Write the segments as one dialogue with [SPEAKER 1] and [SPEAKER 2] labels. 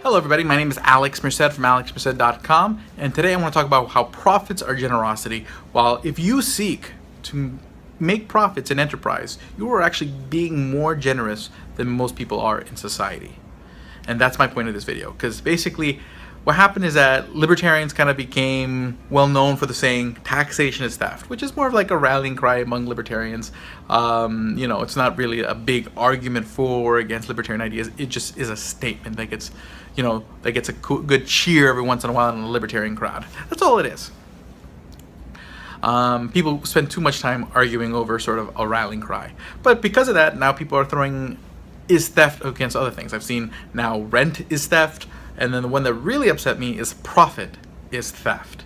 [SPEAKER 1] Hello everybody, my name is Alex Merced from alexmerced.com, and today I want to talk about how profits are generosity. While if you seek to make profits in enterprise, you are actually being more generous than most people are in society. And that's my point of this video, because basically what happened is that libertarians kind of became well known for the saying taxation is theft, which is more of like a rallying cry among libertarians. It's not really a big argument for or against libertarian ideas. It just is a statement that gets, a good cheer every once in a while in a libertarian crowd. That's all it is. People spend too much time arguing over sort of a rallying cry. But because of that, now people are throwing is theft against other things. I've seen now rent is theft. And then the one that really upset me is profit is theft.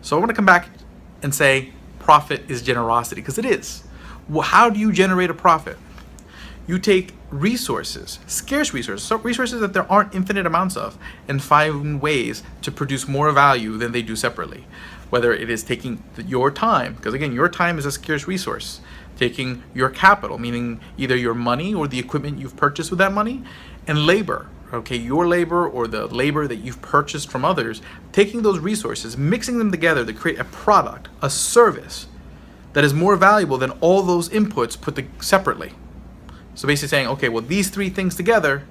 [SPEAKER 1] So I want to come back and say profit is generosity, because it is. Well, how do you generate a profit? You take resources, scarce resources, so resources that there aren't infinite amounts of, and find ways to produce more value than they do separately. Whether it is taking your time, because again, your time is a scarce resource. Taking your capital, meaning either your money or the equipment you've purchased with that money, and labor. Okay, your labor or the labor that you've purchased from others, taking those resources, mixing them together to create a product, a service that is more valuable than all those inputs put separately. So basically saying, okay, well, these three things together,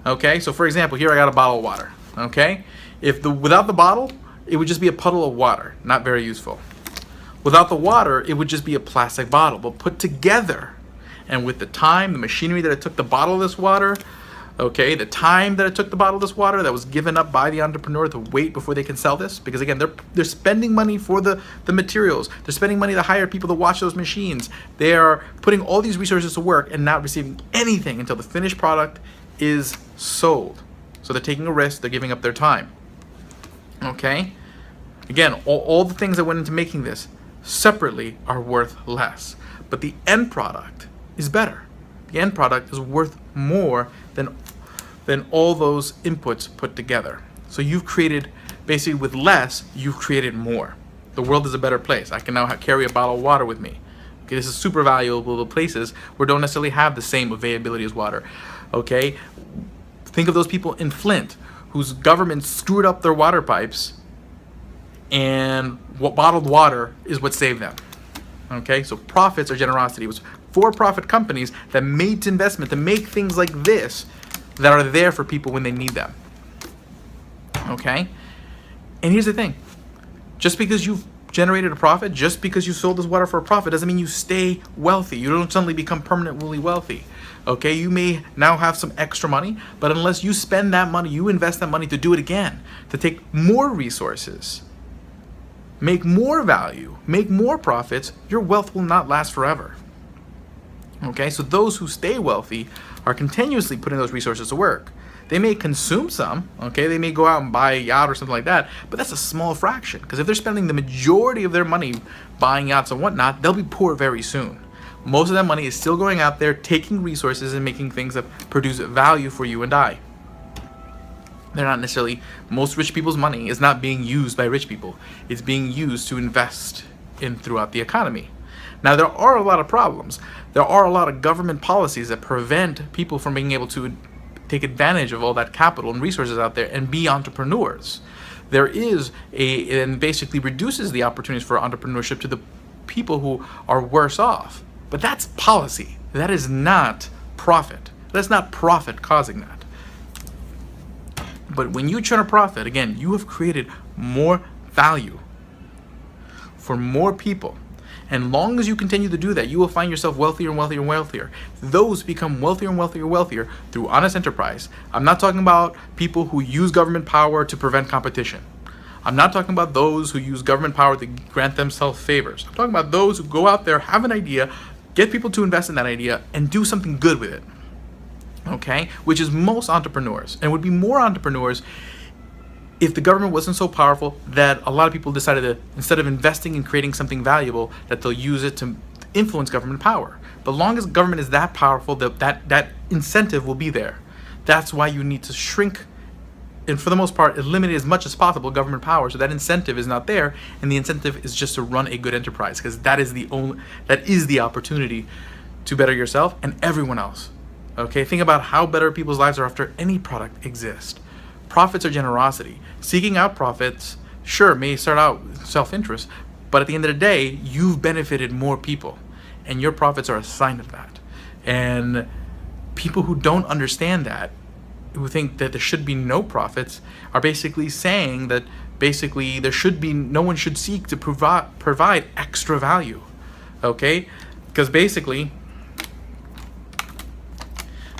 [SPEAKER 1] okay, so for example, here I got a bottle of water, okay? Without the bottle, it would just be a puddle of water, not very useful. Without the water, it would just be a plastic bottle, but put together, and with the time, the machinery that it took to bottle this water, okay, the time that it took to bottle this water that was given up by the entrepreneur to wait before they can sell this, because again, they're spending money for the materials, they're spending money to hire people to watch those machines, they are putting all these resources to work and not receiving anything until the finished product is sold. So they're taking a risk, they're giving up their time. Okay, again, all the things that went into making this separately are worth less, but the end product is better. The end product is worth more than all those inputs put together. So you've created, basically with less, you've created more. The world is a better place. I can now carry a bottle of water with me. Okay, this is super valuable to places where don't necessarily have the same availability as water. Okay, think of those people in Flint whose government screwed up their water pipes, and what bottled water is what saved them. Okay, so profits are generosity. It was for-profit companies that made investment to make things like this that are there for people when they need them. Okay, and here's the thing: just because you've generated a profit, just because you sold this water for a profit, doesn't mean you stay wealthy. You don't suddenly become permanently wealthy. Okay, you may now have some extra money, but unless you spend that money, you invest that money to do it again, to take more resources, make more value, make more profits, your wealth will not last forever. Okay, so those who stay wealthy are continuously putting those resources to work. They may consume some, okay, they may go out and buy a yacht or something like that, but that's a small fraction, because if they're spending the majority of their money buying yachts and whatnot, they'll be poor very soon. Most of that money is still going out there, taking resources and making things that produce value for you and I. They're not necessarily, most rich people's money is not being used by rich people. It's being used to invest in throughout the economy. Now, there are a lot of problems. There are a lot of government policies that prevent people from being able to take advantage of all that capital and resources out there and be entrepreneurs. There is and basically reduces the opportunities for entrepreneurship to the people who are worse off. But that's policy. That is not profit. That's not profit causing that. But when you turn a profit, again, you have created more value for more people. And long as you continue to do that, you will find yourself wealthier and wealthier and wealthier. Those become wealthier and wealthier and wealthier through honest enterprise. I'm not talking about people who use government power to prevent competition. I'm not talking about those who use government power to grant themselves favors. I'm talking about those who go out there, have an idea, get people to invest in that idea, and do something good with it. Okay? Which is most entrepreneurs. And would be more entrepreneurs if the government wasn't so powerful that a lot of people decided to, instead of investing in creating something valuable, that they'll use it to influence government power. But long as government is that powerful, that incentive will be there. That's why you need to shrink and, for the most part, eliminate as much as possible government power, so that incentive is not there, and the incentive is just to run a good enterprise, because that is the opportunity to better yourself and everyone else. Okay, think about how better people's lives are after any product exists. Profits are generosity. Seeking out profits, sure, may start out self-interest, but at the end of the day, you've benefited more people, and your profits are a sign of that. And people who don't understand that, who think that there should be no profits, are basically saying that basically there should be, no one should seek to provide extra value. Okay? Because basically,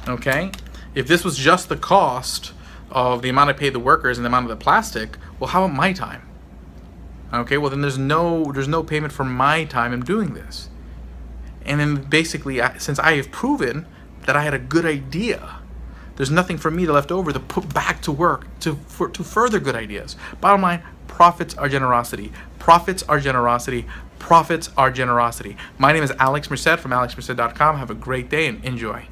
[SPEAKER 1] okay, if this was just the cost of the amount I pay the workers and the amount of the plastic, well, how about my time? Okay, well then there's no payment for my time in doing this. And then basically, since I have proven that I had a good idea, there's nothing for me left over to put back to work to further good ideas. Bottom line, profits are generosity. Profits are generosity. Profits are generosity. My name is Alex Merced from alexmerced.com. Have a great day and enjoy.